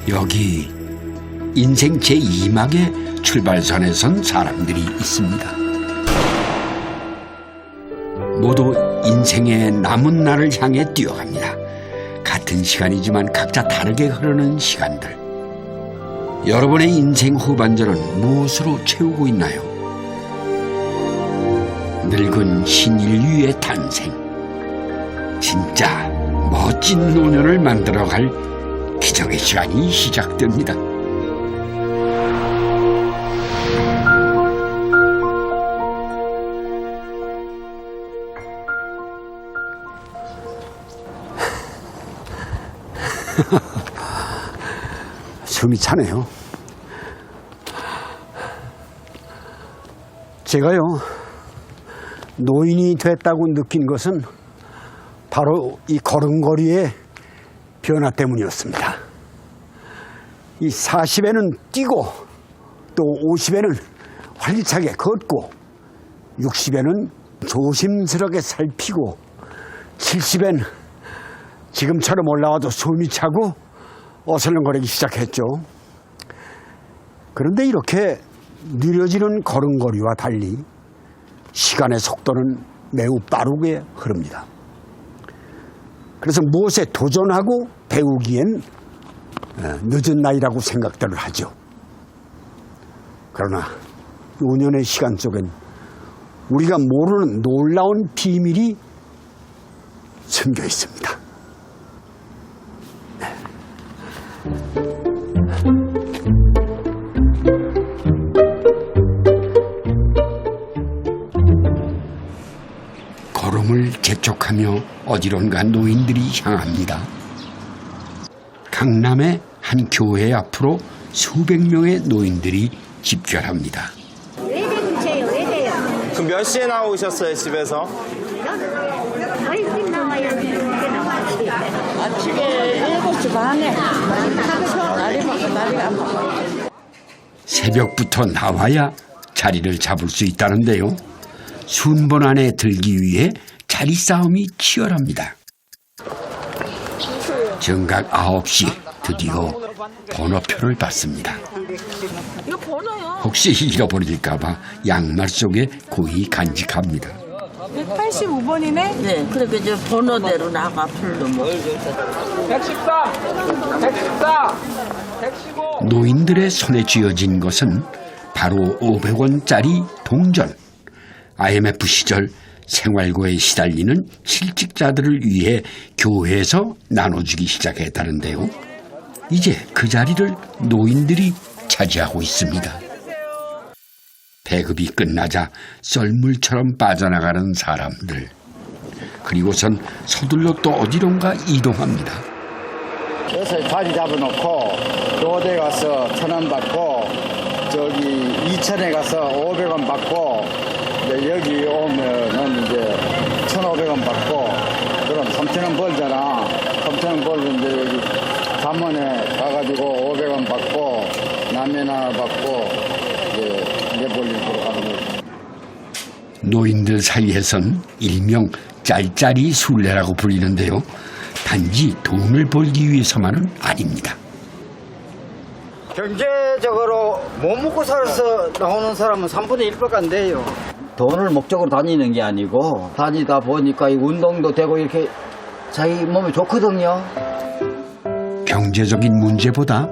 여기 인생 제2막의 출발선에 선 사람들이 있습니다. 모두 인생의 남은 날을 향해 뛰어갑니다. 같은 시간이지만 각자 다르게 흐르는 시간들. 여러분의 인생 후반전은 무엇으로 채우고 있나요? 늙은 신인류의 탄생. 진짜 멋진 노년을 만들어갈 기적의 시간이 시작됩니다. 숨이 차네요. 제가요, 노인이 됐다고 느낀 것은 바로 이 걸음걸이의 변화 때문이었습니다. 이 40에는 뛰고 또 50에는 활기차게 걷고 60에는 조심스럽게 살피고 70엔 지금처럼 올라와도 숨이 차고 어슬렁거리기 시작했죠. 그런데 이렇게 느려지는 걸음걸이와 달리 시간의 속도는 매우 빠르게 흐릅니다. 그래서 무엇에 도전하고 배우기엔 늦은 나이라고 생각들을 하죠. 그러나 노년의 시간 속엔 우리가 모르는 놀라운 비밀이 숨겨 있습니다. 걸음을 재촉하며 어디론가 노인들이 향합니다. 강남의 한 교회 앞으로 수백 명의 노인들이 집결합니다. 외대문체요, 외대요. 그럼 몇 시에 나오셨어요, 집에서? 더 일찍 나와야 늦게 나와야지. 아침에 7시 반에 다리가 아파. 새벽부터 나와야 자리를 잡을 수 있다는데요. 순번 안에 들기 위해 자리 싸움이 치열합니다. 정각 9시 드디어 번호표를 받습니다. 이거 번호요. 혹시 잃어버릴까 봐 양말 속에 고이 간직합니다. 185번이네? 네, 그렇게 이제 번호대로 나가 풀르면. 114, 115. 노인들의 손에 쥐어진 것은 바로 500원짜리 동전. IMF 시절 생활고에 시달리는 실직자들을 위해 교회에서 나눠주기 시작했다는데요. 이제 그 자리를 노인들이 차지하고 있습니다. 배급이 끝나자 썰물처럼 빠져나가는 사람들. 그리고선 서둘러 또 어디론가 이동합니다. 여기서 자리 잡아놓고 로데 가서 1,000원 받고 저기 이천에 가서 500원 받고 여기 오면은 이제 1,500원 받고 그럼 3,000원 벌잖아. 3,000원 벌면 이제 여기 담원에 가가지고 500원 받고 라면 하나 받고 이제 내볼리로 가는 거지. 노인들 사이에선 일명 짤짤이 술래라고 불리는데요. 단지 돈을 벌기 위해서만은 아닙니다. 경제적으로 못 먹고 살아서 나오는 사람은 3분의 1밖에 안 돼요. 돈을 목적으로 다니는 게 아니고 다니다 보니까 이 운동도 되고 이렇게 자기 몸에 좋거든요. 경제적인 문제보다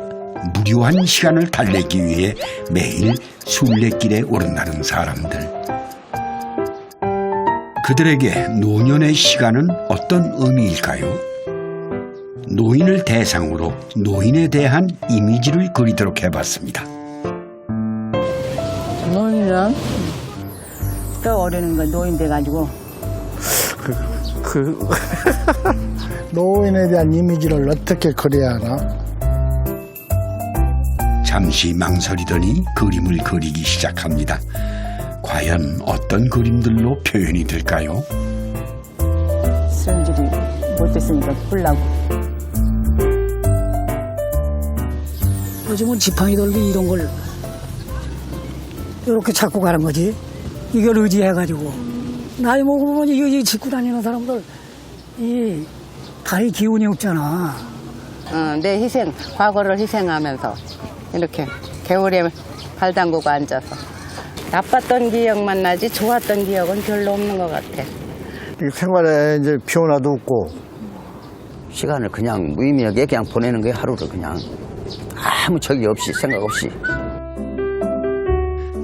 무료한 시간을 달래기 위해 매일 순례길에 오른다는 사람들. 그들에게 노년의 시간은 어떤 의미일까요? 노인을 대상으로 노인에 대한 이미지를 그리도록 해봤습니다. 노인은 떠오르는 거 노인 돼가지고. 노인에 대한 이미지를 어떻게 그려야 하나? 잠시 망설이더니 그림을 그리기 시작합니다. 과연 어떤 그림들로 표현이 될까요? 성질이 못됐으니까 풀라고. 요즘은 지팡이 돌기 이런 걸 이렇게 찾고 가는 거지. 이걸 의지해가지고 나이 먹으면 이 짚고 다니는 사람들 이 다리 기운이 없잖아. 내 희생, 과거를 희생하면서 이렇게 개울에 발 담그고 앉아서 나빴던 기억만 나지 좋았던 기억은 별로 없는 것 같아. 생활에 이제 피곤함도 없고 시간을 그냥 무의미하게 그냥 보내는 거예요. 하루를 그냥 아무 적이 없이 생각 없이.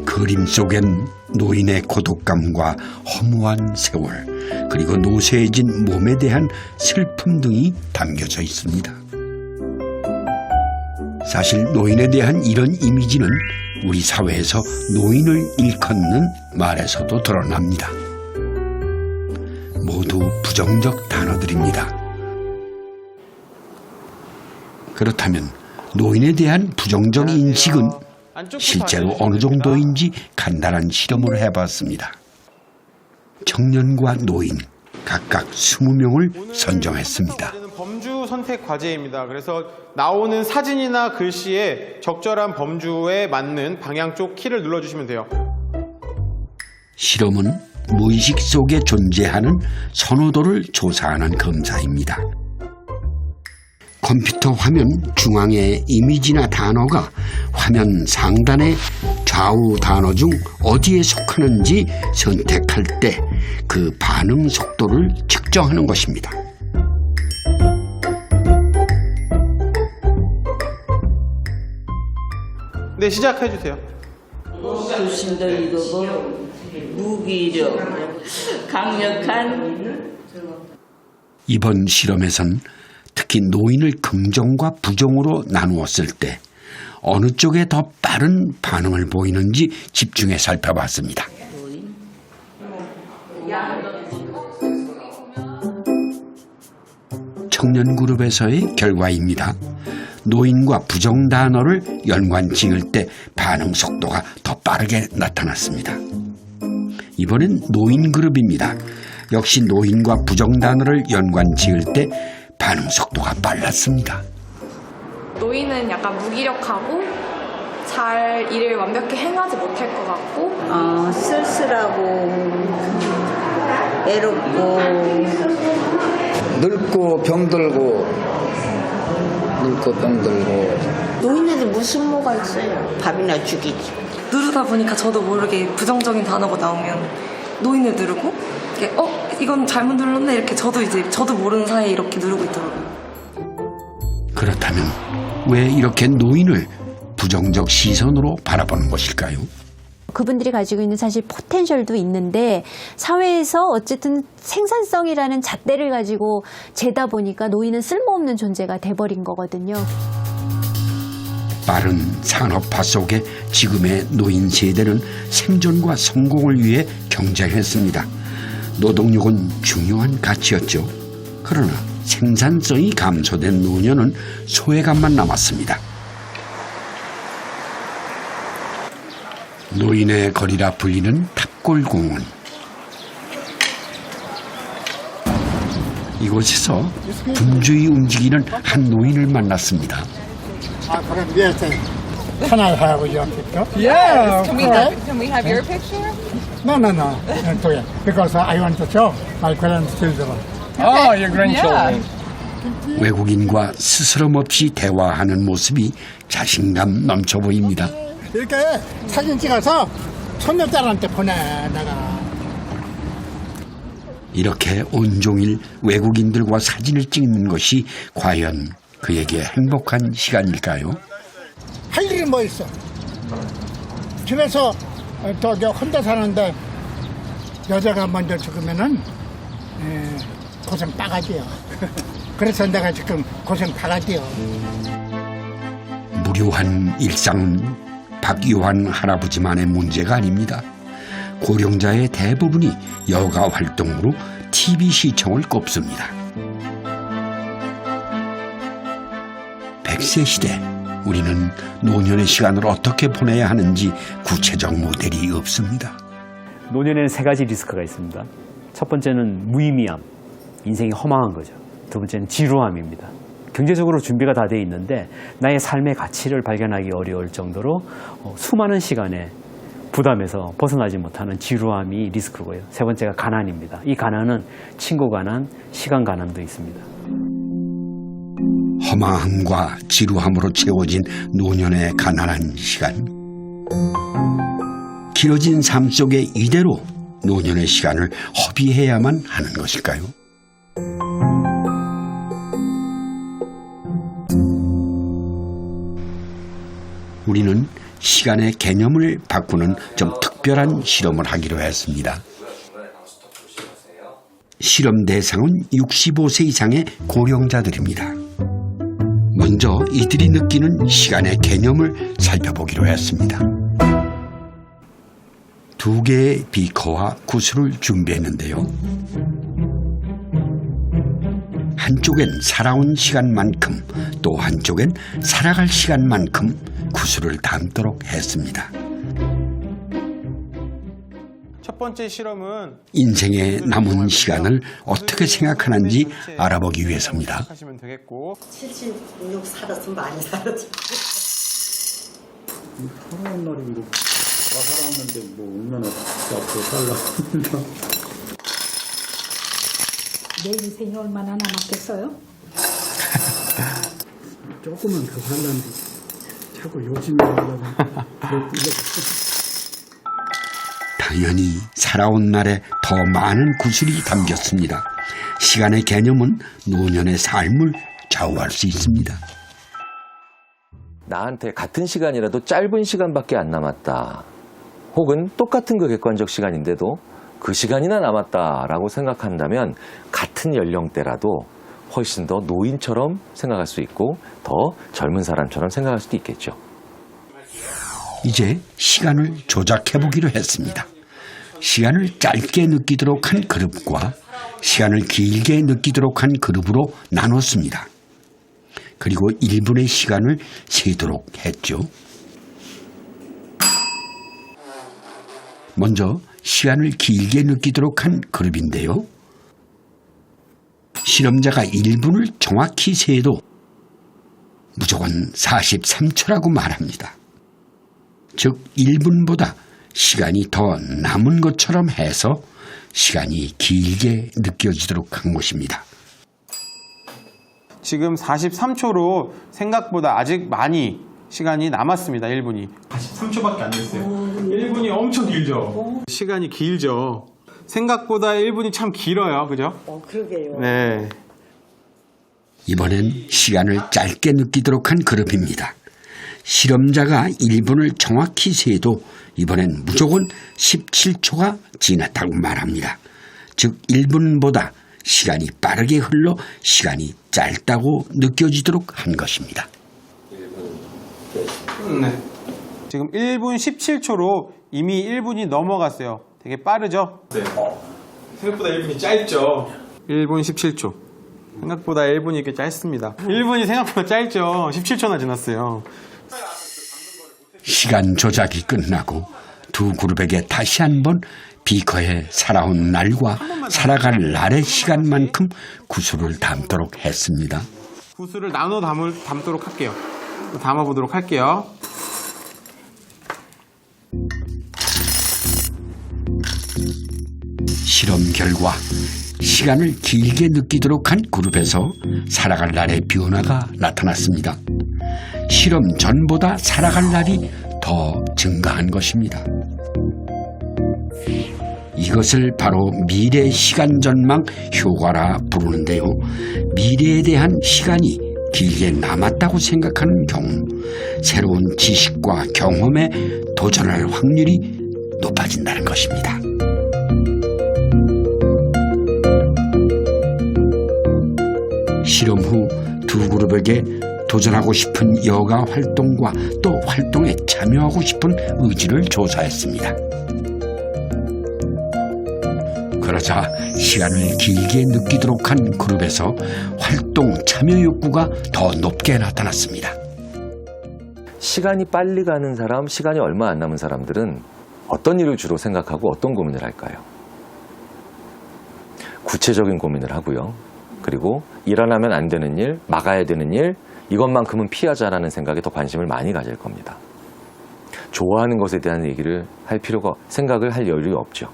그림 속엔 노인의 고독감과 허무한 세월, 그리고 노쇠해진 몸에 대한 슬픔 등이 담겨져 있습니다. 사실 노인에 대한 이런 이미지는 우리 사회에서 노인을 일컫는 말에서도 드러납니다. 모두 부정적 단어들입니다. 그렇다면 노인에 대한 부정적 인식은 실제로 어느 정도인지 간단한 실험을 해봤습니다. 청년과 노인 각각 20명을 선정했습니다. 범주 선택 과제입니다. 그래서 나오는 사진이나 글씨에 적절한 범주에 맞는 방향 쪽 키를 눌러주시면 돼요. 실험은 무의식 속에 존재하는 선호도를 조사하는 검사입니다. 컴퓨터 화면 중앙의 이미지나 단어가 화면 상단의 좌우 단어 중 어디에 속하는지 선택할 때 그 반응 속도를 측정하는 것입니다. 네, 시작해 주세요. 불신덩이고 무기력, 강력한. 이번 실험에선 특히 노인을 긍정과 부정으로 나누었을 때 어느 쪽에 더 빠른 반응을 보이는지 집중해 살펴봤습니다. 청년 그룹에서의 결과입니다. 노인과 부정 단어를 연관 지을 때 반응 속도가 더 빠르게 나타났습니다. 이번엔 노인 그룹입니다. 역시 노인과 부정 단어를 연관 지을 때 반응 속도가 빨랐습니다. 노인은 약간 무기력하고 잘 일을 완벽히 행하지 못할 것 같고 쓸쓸하고 애롭고 늙고 병들고 노인에는 무슨 뭐가 있어요? 밥이나 죽이지. 누르다 보니까 저도 모르게 부정적인 단어가 나오면 노인을 누르고 이렇게 이건 잘못 눌렀네 이렇게 저도 모르는 사이에 이렇게 누르고 있더라고요. 그렇다면 왜 이렇게 노인을 부정적 시선으로 바라보는 것일까요? 그분들이 가지고 있는 사실 포텐셜도 있는데 사회에서 어쨌든 생산성이라는 잣대를 가지고 재다 보니까 노인은 쓸모없는 존재가 돼버린 거거든요. 빠른 산업화 속에 지금의 노인 세대는 생존과 성공을 위해 경쟁했습니다. 노동력은 중요한 가치였죠. 그러나 생산성이 감소된 노년은 소외감만 남았습니다. 노인의 거리라 불리는 탑골공원. 이곳에서 분주히 움직이는 한 노인을 만났습니다. 그럼 Can I have your picture? Yeah, Can we have your picture? No. Because I want to show my grandchildren. Oh, your grandchildren. 외국인과 스스럼 없이 대화하는 모습이 자신감 넘쳐 보입니다. 이렇게 사진 찍어서 손녀딸한테 보내 내가. 이렇게 온종일 외국인들과 사진을 찍는 것이 과연 그에게 행복한 시간일까요? 할 일이 뭐 있어? 집에서 저기 혼자 사는데 여자가 먼저 죽으면은 고생 빠가지요. 그래서 내가 지금 고생 빠가지요. 무료한 일상은 박요한 할아버지만의 문제가 아닙니다. 고령자의 대부분이 여가 활동으로 TV 시청을 꼽습니다. 100세 시대, 우리는 노년의 시간을 어떻게 보내야 하는지 구체적 모델이 없습니다. 노년에는 3가지 리스크가 있습니다. 첫 번째는 무의미함, 인생이 허망한 거죠. 두 번째는 지루함입니다. 경제적으로 준비가 다 돼 있는데 나의 삶의 가치를 발견하기 어려울 정도로 수많은 시간에 부담에서 벗어나지 못하는 지루함이 리스크고요. 세 번째가 가난입니다. 이 가난은 친구 가난, 시간 가난도 있습니다. 허망함과 지루함으로 채워진 노년의 가난한 시간. 길어진 삶 속에 이대로 노년의 시간을 허비해야만 하는 것일까요? 우리는 시간의 개념을 바꾸는 좀 특별한 실험을 하기로 했습니다. 실험 대상은 65세 이상의 고령자들입니다. 먼저 이들이 느끼는 시간의 개념을 살펴보기로 했습니다. 2개의 비커와 구슬을 준비했는데요. 한쪽엔 살아온 시간만큼 또 한쪽엔 살아갈 시간만큼 구슬을 담도록 했습니다. 첫 번째 실험은 인생의 남은 시간을 어떻게 생각하는지 알아보기 위해서입니다. 하시면 되겠고 76 살았으면 많이 살았지. 살아온 날이 뭐, 다 살았는데 뭐 얼마나 앞으로 살라. 내 인생이 얼마나 남았겠어요? 조금은 더 살라는데 자꾸 욕심이 나려고. 당연히 살아온 날에 더 많은 구슬이 담겼습니다. 시간의 개념은 노년의 삶을 좌우할 수 있습니다. 나한테 같은 시간이라도 짧은 시간밖에 안 남았다. 혹은 똑같은 그 객관적 시간인데도 그 시간이나 남았다라고 생각한다면 같은 연령대라도 훨씬 더 노인처럼 생각할 수 있고 더 젊은 사람처럼 생각할 수도 있겠죠. 이제 시간을 조작해보기로 했습니다. 시간을 짧게 느끼도록 한 그룹과 시간을 길게 느끼도록 한 그룹으로 나눴습니다. 그리고 1분의 시간을 세도록 했죠. 먼저 시간을 길게 느끼도록 한 그룹인데요. 실험자가 1분을 정확히 세도 무조건 43초라고 말합니다. 즉 1분보다 시간이 더 남은 것처럼 해서 시간이 길게 느껴지도록 한 것입니다. 지금 43초로 생각보다 아직 많이 시간이 남았습니다. 1분이 43초밖에 안 됐어요. 1분이 엄청 길죠. 시간이 길죠. 생각보다 1분이 참 길어요. 그죠? 그러게요. 네. 이번엔 시간을 짧게 느끼도록 한 그룹입니다. 실험자가 1분을 정확히 세도 이번엔 무조건 17초가 지났다고 말합니다. 즉 1분보다 시간이 빠르게 흘러 시간이 짧다고 느껴지도록 한 것입니다. 네. 지금 1분 17초로 이미 1분이 넘어갔어요. 되게 빠르죠? 네. 생각보다 1분이 짧죠? 1분 17초. 생각보다 1분이 이렇게 짧습니다. 1분이 생각보다 짧죠? 17초나 지났어요. 시간 조작이 끝나고 두 그룹에게 다시 한번 비커에 살아온 날과 살아갈 날의 시간만큼 구슬을 담도록 했습니다. 구슬을 나눠 담도록 할게요. 담아보도록 할게요. 실험 결과 시간을 길게 느끼도록 한 그룹에서 살아갈 날의 변화가 나타났습니다. 실험 전보다 살아갈 날이 더 증가한 것입니다. 이것을 바로 미래 시간 전망 효과라 부르는데요. 미래에 대한 시간이 길게 남았다고 생각하는 경우 새로운 지식과 경험에 도전할 확률이 높아진다는 것입니다. 실험 후 두 그룹에게 도전하고 싶은 여가 활동과 또 활동에 참여하고 싶은 의지를 조사했습니다. 그러자 시간을 길게 느끼도록 한 그룹에서 활동 참여 욕구가 더 높게 나타났습니다. 시간이 빨리 가는 사람, 시간이 얼마 안 남은 사람들은 어떤 일을 주로 생각하고 어떤 고민을 할까요? 구체적인 고민을 하고요. 그리고 일어나면 안 되는 일, 막아야 되는 일, 이것만큼은 피하자라는 생각에 더 관심을 많이 가질 겁니다. 좋아하는 것에 대한 얘기를 할 필요가, 생각을 할 여유가 없죠.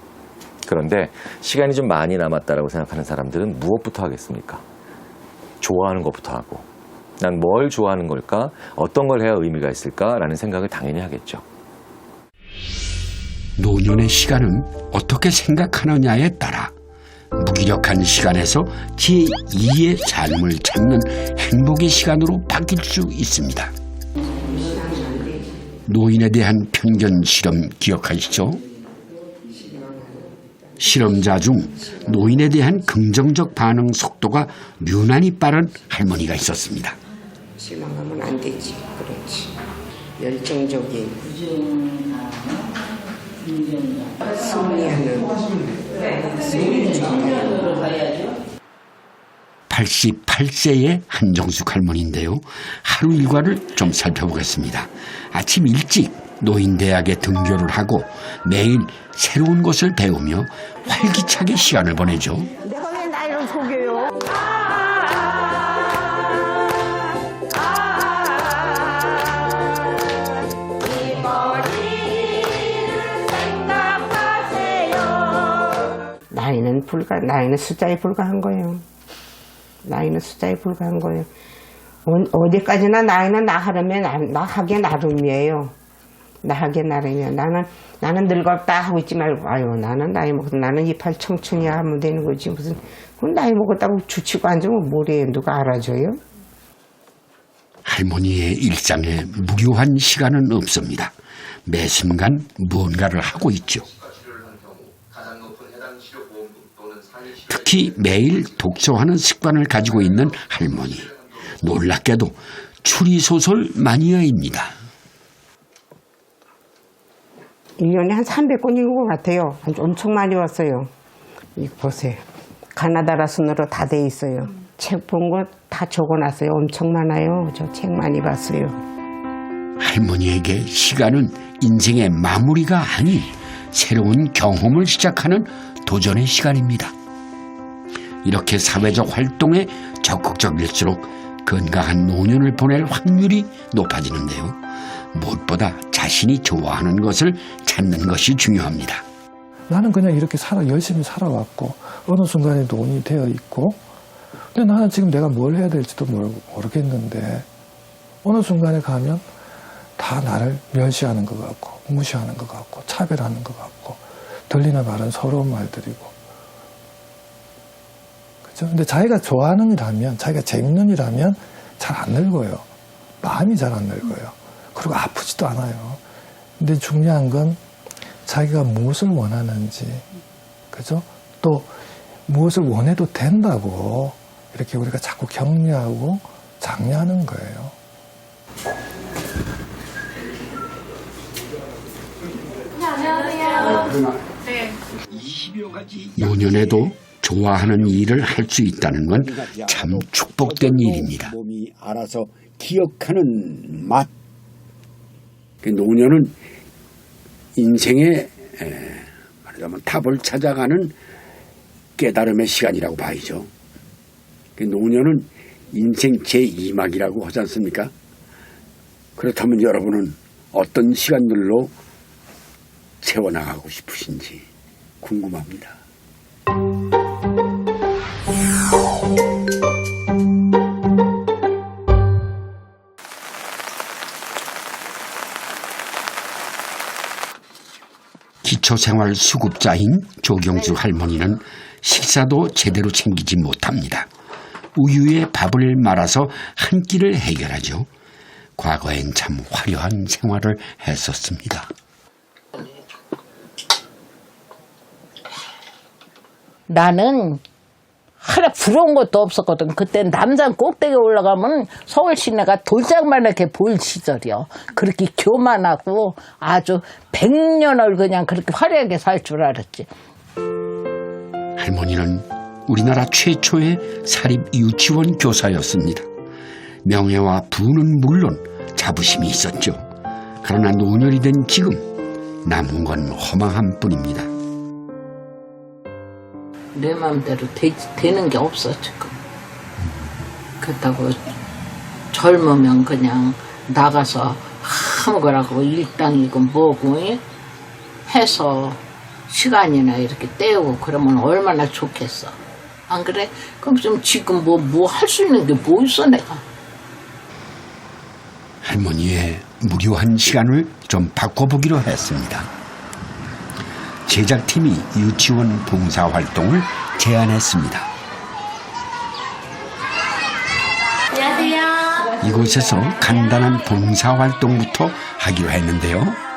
그런데 시간이 좀 많이 남았다라고 생각하는 사람들은 무엇부터 하겠습니까? 좋아하는 것부터 하고 난 뭘 좋아하는 걸까? 어떤 걸 해야 의미가 있을까라는 생각을 당연히 하겠죠. 노년의 시간은 어떻게 생각하느냐에 따라 무기력한 시간에서 제2의 삶을 찾는 행복의 시간으로 바뀔 수 있습니다. 노인에 대한 편견 실험 기억하시죠? 실험자 중 노인에 대한 긍정적 반응 속도가 유난히 빠른 할머니가 있었습니다. 실망하면 안 되지. 그렇지. 열정적인 승리하는 88세의 한정숙 할머니인데요. 하루 일과를 좀 살펴보겠습니다. 아침 일찍 노인대학에 등교를 하고 매일 새로운 것을 배우며 활기차게 시간을 보내죠. 내가 왜 나이를 속여요? 나이는 숫자에 불과한 거예요. 나이는 숫자에 불과한 거예요. 어디까지나 나이는 나 하게 나름이에요. 나 하게 나름이야. 나는 늙었다 하고 있지 말고, 아유, 나는 나이 먹었다. 나는 이팔 청춘이야 하면 되는 거지. 무슨, 나이 먹었다고 주치고 앉으면 뭐래요? 누가 알아줘요? 할머니의 일상에 무료한 시간은 없습니다. 매 순간 무언가를 하고 있죠. 특히 매일 독서하는 습관을 가지고 있는 할머니. 놀랍게도 추리소설 마니아입니다. 1년에 한 300권 읽은 것 같아요. 엄청 많이 왔어요. 이거 보세요. 가나다라 순으로 다 돼 있어요. 책 본 거 다 적어놨어요. 엄청 많아요. 저 책 많이 봤어요. 할머니에게 시간은 인생의 마무리가 아닌 새로운 경험을 시작하는 도전의 시간입니다. 이렇게 사회적 활동에 적극적일수록 건강한 노년을 보낼 확률이 높아지는데요. 무엇보다 자신이 좋아하는 것을 찾는 것이 중요합니다. 나는 그냥 이렇게 열심히 살아왔고 어느 순간에 노인이 되어 있고, 근데 나는 지금 내가 뭘 해야 될지도 모르겠는데 어느 순간에 가면 다 나를 멸시하는 것 같고 무시하는 것 같고 차별하는 것 같고 들리는 말은 서러운 말들이고, 그죠? 근데 자기가 좋아하는 일이라면, 자기가 재밌는 일이라면 잘 안 늙어요. 마음이 잘 안 늙어요. 그리고 아프지도 않아요. 근데 중요한 건 자기가 무엇을 원하는지, 그죠? 또 무엇을 원해도 된다고 이렇게 우리가 자꾸 격려하고 장려하는 거예요. 안녕하세요. 노년에도 좋아하는 일을 할 수 있다는 건 참 축복된 일입니다. 몸이 알아서 기억하는 맛. 노년은 인생의 말하자면 답을 찾아가는 깨달음의 시간이라고 봐야죠. 노년은 인생 제2막이라고 하지 않습니까? 그렇다면 여러분은 어떤 시간들로 채워나가고 싶으신지 궁금합니다. 기초생활 수급자인 조경수 할머니는 식사도 제대로 챙기지 못합니다. 우유에 밥을 말아서 한 끼를 해결하죠. 과거엔 참 화려한 생활을 했었습니다. 나는 하나 부러운 것도 없었거든. 그때 남산 꼭대기에 올라가면 서울 시내가 돌짝만 이렇게 보일 시절이요. 그렇게 교만하고 아주 100년을 그냥 그렇게 화려하게 살 줄 알았지. 할머니는 우리나라 최초의 사립 유치원 교사였습니다. 명예와 부는 물론 자부심이 있었죠. 그러나 노년이 된 지금 남은 건 허망한 뿐입니다. 내 마음대로 되는 게 없어 지금. 그렇다고 젊으면 그냥 나가서 아무거라고 일당이고 뭐고 해서 시간이나 이렇게 때우고 그러면 얼마나 좋겠어. 안 그래? 그럼 좀 지금 뭐 할 수 있는 게 뭐 있어 내가. 할머니의 무료한 시간을 좀 바꿔보기로 했습니다. 제작팀이 유치원 봉사활동을 제안했습니다. 안녕하세요. 이곳에서 간단한 봉사활동부터 하기로 했는데요.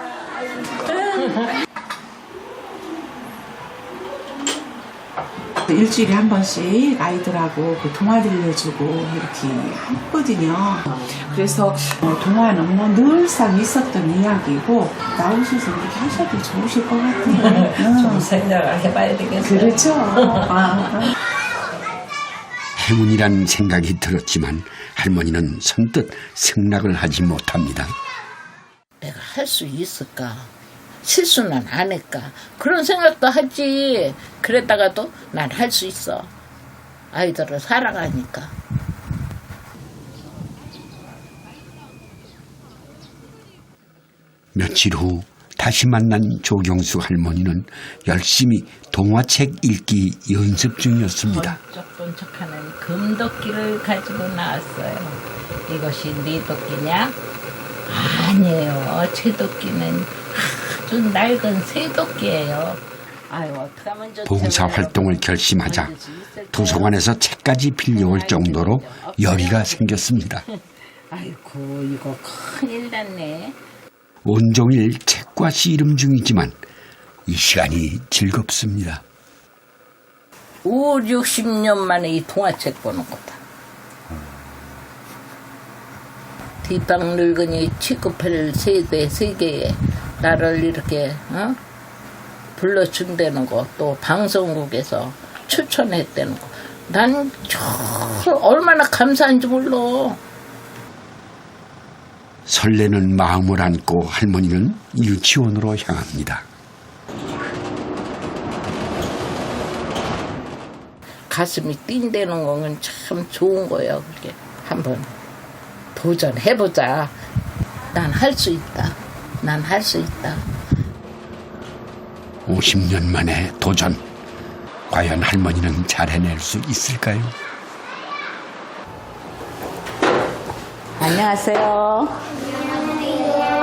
일주일에 한 번씩 아이들하고 그 동화 들려주고 이렇게 하거든요. 그래서 동화는 뭐 늘상 있었던 이야기고 나오셔서 이렇게 하셔도 좋으실 것 같아요. 좀 생각을 해봐야 되겠어요. 그렇죠. 행운이란 생각이 들었지만 할머니는 선뜻 승낙을 하지 못합니다. 내가 할 수 있을까? 실수는 안 할까? 그런 생각도 하지. 그랬다가도 난 할 수 있어. 아이들을 사랑하니까. 며칠 후 다시 만난 조경수 할머니는 열심히 동화책 읽기 연습 중이었습니다. 번쩍번쩍하는 금도끼를 가지고 나왔어요. 이것이 네 도끼냐? 아니에요. 제 도끼는 아주 낡은 새도끼예요. 아유, 어떡하면 좋지. 봉사활동을 결심하자 도서관에서 책까지 빌려올 정도로 열의가 생겼습니다. 아이고, 이거 큰일 났네. 온종일 책과 씨름 중이지만 이 시간이 즐겁습니다. 5, 60년 만에 이 동화책 보는 거다. 뒷방 늙은이 취급할 세계에 나를 이렇게 불러준다는 거, 또 방송국에서 추천했다는 거, 난 얼마나 감사한지 몰라. 설레는 마음을 안고 할머니는 유치원으로 향합니다. 가슴이 뛴다는 건 참 좋은 거예요. 그게 한번 도전해보자. 난 할 수 있다. 난 할 수 있다. 50년 만에 도전. 과연 할머니는 잘 해낼 수 있을까요? 안녕하세요.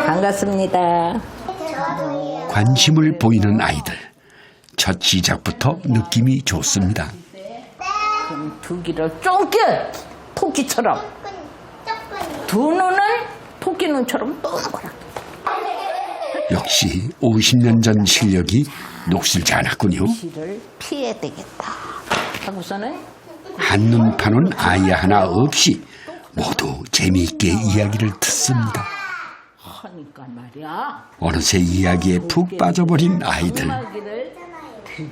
반갑습니다. 관심을 보이는 아이들. 첫 시작부터 느낌이 좋습니다. 그럼 두 귀를 쫑긋 토끼처럼, 두 눈을 토끼 눈처럼 뜨는 거라. 역시 50년 전 실력이 녹슬지 않았군요. 귀를 피해야 되겠다 하고서는 한눈 파는 아이 하나 없이 모두 재미있게 이야기를 듣습니다. 하니까 말이야. 어느새 이야기에 푹 빠져버린 아이들. 음악을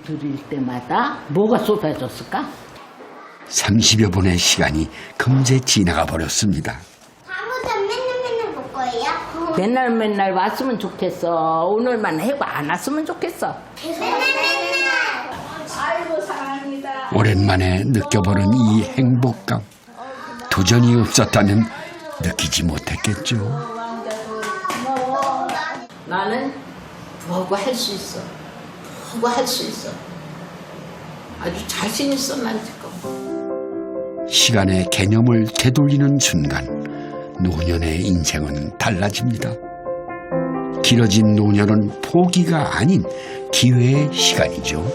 들을 때마다 뭐가 쏟아졌을까? 30여 분의 시간이 금세 지나가 버렸습니다. 다음부터 맨날 볼 거예요? 맨날 왔으면 좋겠어. 오늘만 해고 안 왔으면 좋겠어. 맨날. 아이고 사랑합니다. 오랜만에 느껴보는 이 행복감. 도전이 없었다면 느끼지 못했겠죠. 나는 뭐하고 할 수 있어. 뭐하고 할 수 있어. 아주 자신 있어, 난 지금. 시간의 개념을 되돌리는 순간 노년의 인생은 달라집니다. 길어진 노년은 포기가 아닌 기회의 시간이죠.